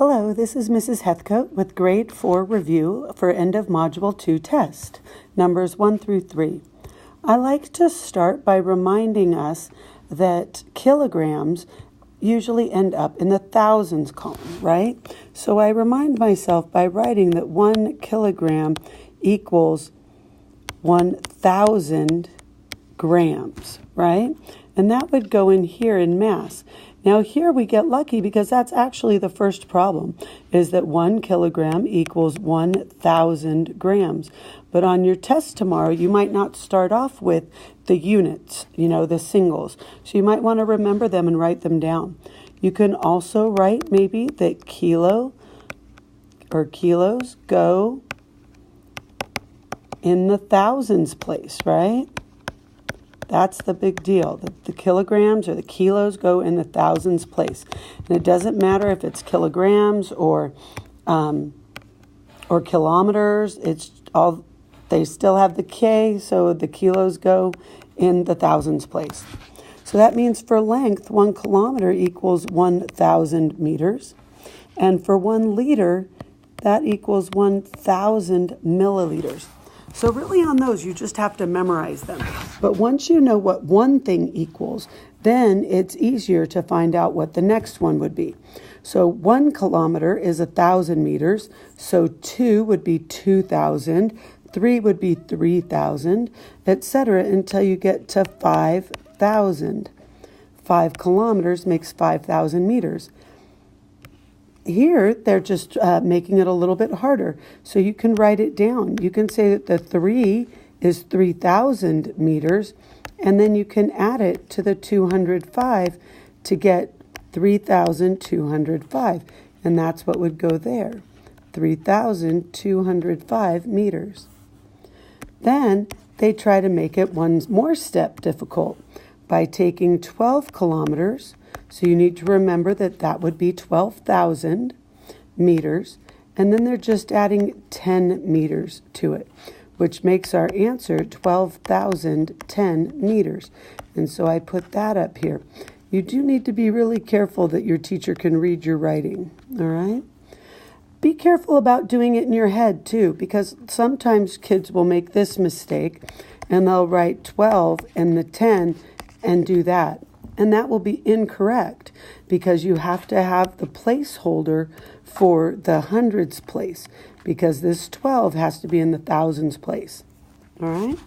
Hello, this is Mrs. Heathcote with Grade 4 Review for End of Module 2 test, numbers 1 through 3. I like to start by reminding us that kilograms usually end up in the thousands column, right? So I remind myself by writing that 1 kilogram equals 1,000 grams, right? And that would go in here in mass. Now here we get lucky because that's actually the first problem, is that 1 kilogram equals 1,000 grams. But on your test tomorrow, you might not start off with the units, the singles. So you might want to remember them and write them down. You can also write maybe that kilo or kilos go in the thousands place, right? That's the big deal. The kilograms or the kilos go in the thousands place. And it doesn't matter if it's kilograms or kilometers. It's all, they still have the K, so the kilos go in the thousands place. So that means for length, 1 kilometer equals 1,000 meters. And for 1 liter, that equals 1,000 milliliters. So really on those, you just have to memorize them. But once you know what one thing equals, then it's easier to find out what the next one would be. So 1 kilometer is 1,000 meters. So 2 would be 2,000. 3 would be 3,000, etc. until you get to 5,000. 5 kilometers makes 5,000 meters. Here, they're just making it a little bit harder. So you can write it down. You can say that the 3 is 3,000 meters, and then you can add it to the 205 to get 3,205. And that's what would go there, 3,205 meters. Then they try to make it one more step difficult by taking 12 kilometers. So you need to remember that that would be 12,000 meters. And then they're just adding 10 meters to it, which makes our answer 12,010 meters. And so I put that up here. You do need to be really careful that your teacher can read your writing, all right? Be careful about doing it in your head too, because sometimes kids will make this mistake and they'll write 12 and the 10 and do that. And that will be incorrect because you have to have the placeholder for the hundreds place, because this 12 has to be in the thousands place. All right?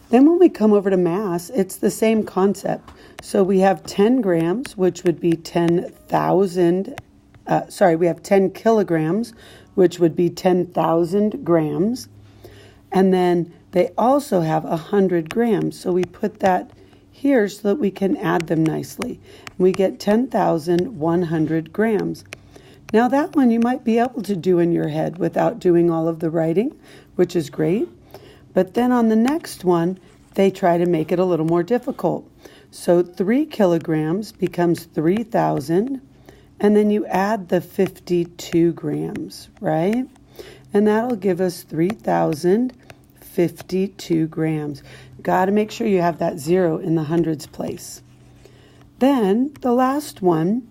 Then when we come over to mass, it's the same concept. So we have 10 grams, which would be 10,000. We have 10 kilograms, which would be 10,000 grams. And then they also have 100 grams. So we put that here so that we can add them nicely. We get 10,100 grams. Now that one you might be able to do in your head without doing all of the writing, which is great. But then on the next one, they try to make it a little more difficult. So 3 kilograms becomes 3,000, and then you add the 52 grams, right? And that'll give us 3,052 grams. Got to make sure you have that 0 in the hundreds place. Then the last one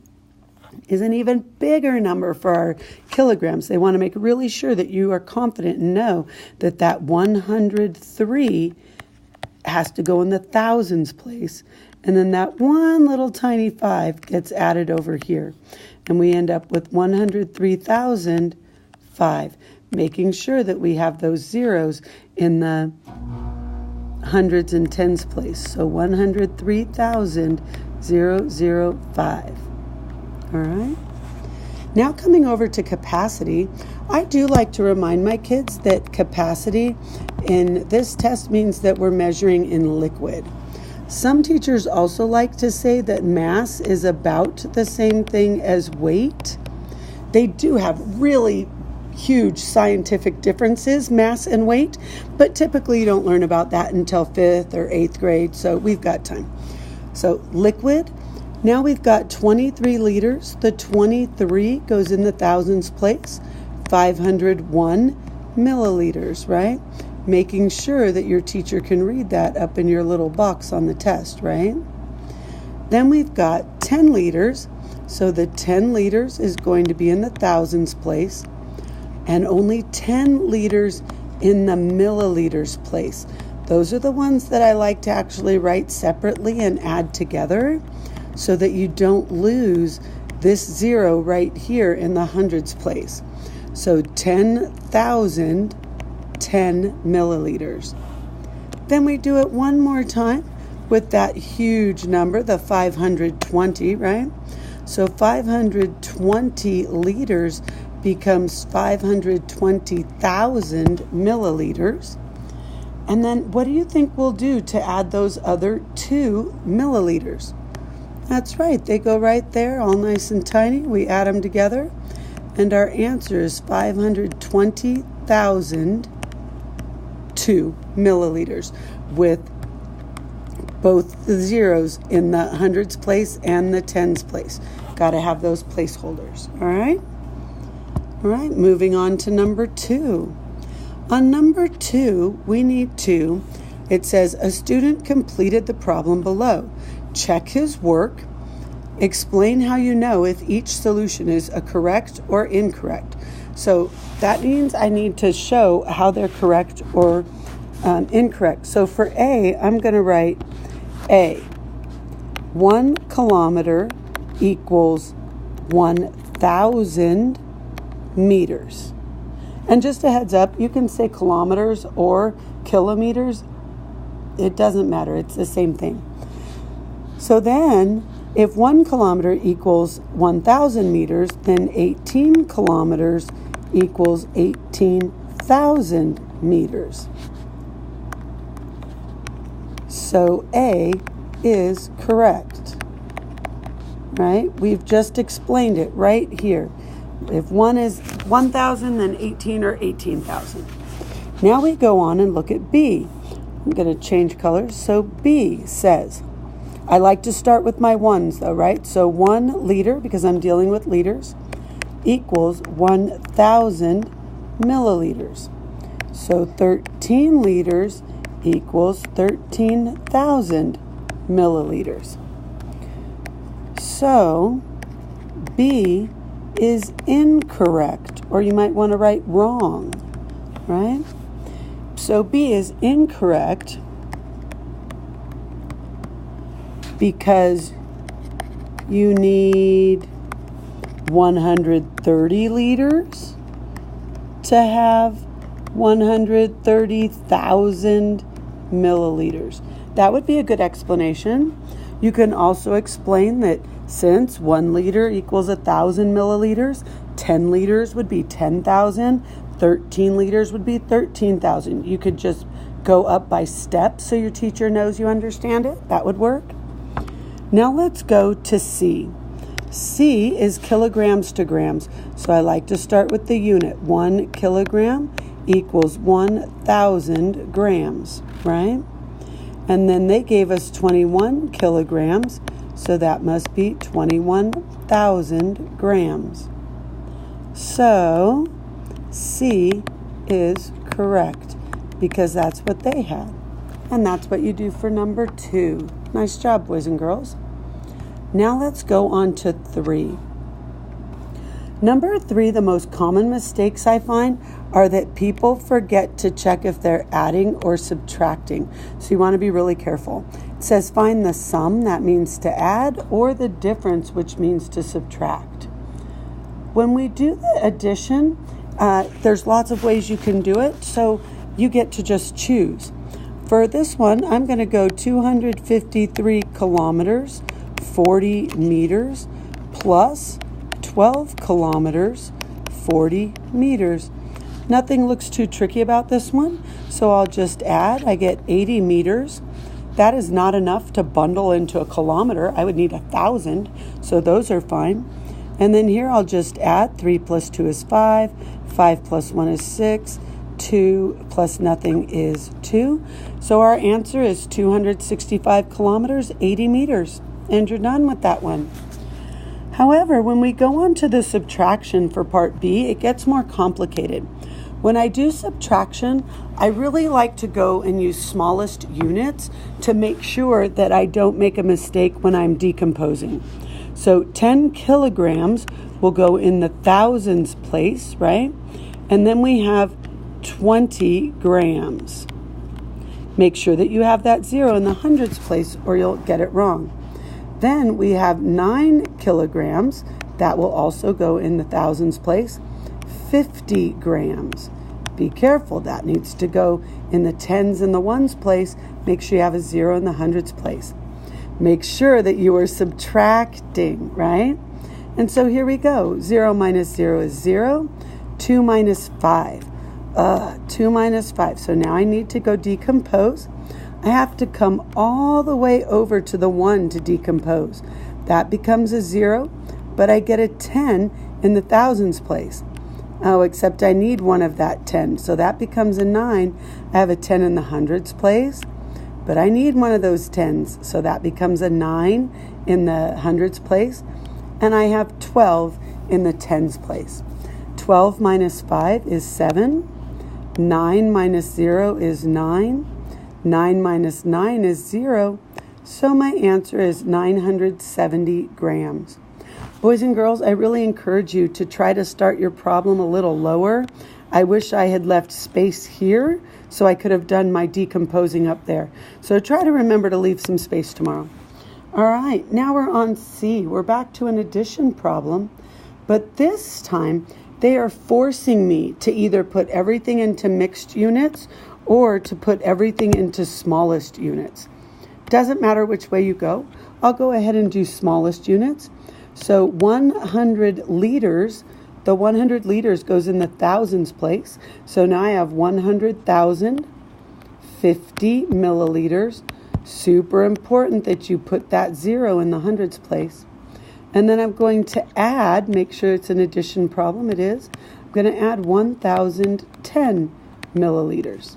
is an even bigger number for our kilograms. They want to make really sure that you are confident and know that that 103 has to go in the thousands place. And then that one little tiny 5 gets added over here. And we end up with 103,005, making sure that we have those zeros in the hundreds and tens place. So 103,005. All right. Now coming over to capacity, I do like to remind my kids that capacity in this test means that we're measuring in liquid. Some teachers also like to say that mass is about the same thing as weight. They do have really huge scientific differences, mass and weight, but typically you don't learn about that until 5th or 8th grade, so we've got time. So liquid, now we've got 23 liters. The 23 goes in the thousands place, 501 milliliters, right? Making sure that your teacher can read that up in your little box on the test, right? Then we've got 10 liters. So the 10 liters is going to be in the thousands place, and only 10 liters in the milliliters place. Those are the ones that I like to actually write separately and add together so that you don't lose this 0 right here in the hundreds place. So 10,000, 10 milliliters. Then we do it one more time with that huge number, the 520, right? So 520 liters becomes 520,000 milliliters. And then what do you think we'll do to add those other 2 milliliters? That's right, they go right there, all nice and tiny. We add them together, and our answer is 520,002 milliliters, with both the zeros in the hundreds place and the tens place. Got to have those placeholders, all right? All right, moving on to number 2. On number 2, we need to, it says, a student completed the problem below. Check his work. Explain how you know if each solution is a correct or incorrect. So that means I need to show how they're correct or incorrect. So for A, I'm going to write A. 1 kilometer equals 1,000 meters. And just a heads up, you can say kilometers or kilometers. It doesn't matter. It's the same thing. So then, if 1 kilometer equals 1,000 meters, then 18 kilometers equals 18,000 meters. So A is correct, right? We've just explained it right here. If 1 is 1,000, then 18 or 18,000. Now we go on and look at B. I'm going to change colors. So B says, I like to start with my ones though, right? So 1 liter, because I'm dealing with liters, equals 1,000 milliliters. So 13 liters equals 13,000 milliliters. So B is incorrect, or you might want to write wrong, right? So B is incorrect because you need 130 liters to have 130,000 milliliters. That would be a good explanation. You can also explain that since 1 liter equals 1,000 milliliters, 10 liters would be 10,000, 13 liters would be 13,000. You could just go up by steps so your teacher knows you understand it. That would work. Now let's go to C. C is kilograms to grams. So I like to start with the unit. 1 kilogram equals 1,000 grams, right? And then they gave us 21 kilograms, so that must be 21,000 grams. So C is correct because that's what they had. And that's what you do for number 2. Nice job, boys and girls. Now let's go on to 3. Number 3, the most common mistakes I find are that people forget to check if they're adding or subtracting. So you want to be really careful. It says find the sum, that means to add, or the difference, which means to subtract. When we do the addition, there's lots of ways you can do it, so you get to just choose. For this one, I'm going to go 253 kilometers, 40 meters, plus 12 kilometers, 40 meters. Nothing looks too tricky about this one, so I'll just add. I get 80 meters. That is not enough to bundle into a kilometer. I would need 1,000, so those are fine. And then here I'll just add. 3 plus 2 is 5. 5 plus 1 is 6. 2 plus nothing is 2. So our answer is 265 kilometers, 80 meters. And you're done with that one. However, when we go on to the subtraction for part B, it gets more complicated. When I do subtraction, I really like to go and use smallest units to make sure that I don't make a mistake when I'm decomposing. So 10 kilograms will go in the thousands place, right? And then we have 20 grams. Make sure that you have that 0 in the hundreds place or you'll get it wrong. Then we have 9 kilograms. That will also go in the thousands place. 50 grams. Be careful, that needs to go in the tens and the ones place. Make sure you have a 0 in the hundreds place. Make sure that you are subtracting, right? And so here we go. 0 minus 0 is 0. 2 minus 5. 2 minus 5. So now I need to go decompose. I have to come all the way over to the 1 to decompose. That becomes a 0, but I get a 10 in the thousands place. Oh, except I need one of that 10. So that becomes a 9. I have a 10 in the hundreds place, but I need one of those 10s. So that becomes a 9 in the hundreds place. And I have 12 in the tens place. 12 minus 5 is 7. 9 minus 0 is 9. 9 minus 9 is 0. So my answer is 970 grams. Boys and girls, I really encourage you to try to start your problem a little lower. I wish I had left space here so I could have done my decomposing up there. So try to remember to leave some space tomorrow. All right, now we're on C. We're back to an addition problem, but this time they are forcing me to either put everything into mixed units or to put everything into smallest units. Doesn't matter which way you go. I'll go ahead and do smallest units. So 100 liters, the 100 liters goes in the thousands place. So now I have 100,000, 50 milliliters. Super important that you put that 0 in the hundreds place. And then I'm going to add, make sure it's an addition problem, it is. I'm going to add 1,010 milliliters.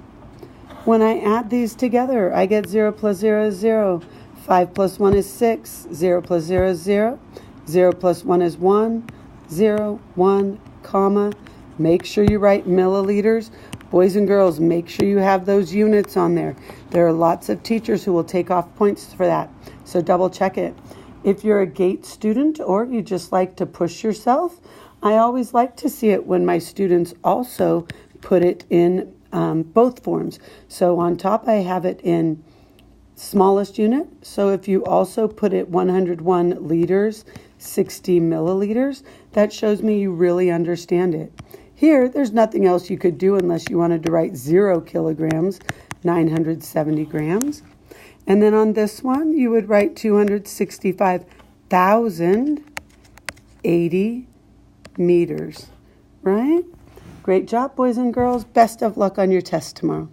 When I add these together, I get 0 plus 0 is 0. 5 plus 1 is 6. 0 plus 0 is 0. 0 plus 1 is 1. 0, 1, comma. Make sure you write milliliters. Boys and girls, make sure you have those units on there. There are lots of teachers who will take off points for that. So double check it. If you're a GATE student or you just like to push yourself, I always like to see it when my students also put it in both forms. So on top I have it in smallest unit. So if you also put it 101 liters, 60 milliliters, that shows me you really understand it. Here, there's nothing else you could do unless you wanted to write 0 kilograms, 970 grams. And then on this one, you would write 265,080 meters, right? Great job, boys and girls. Best of luck on your test tomorrow.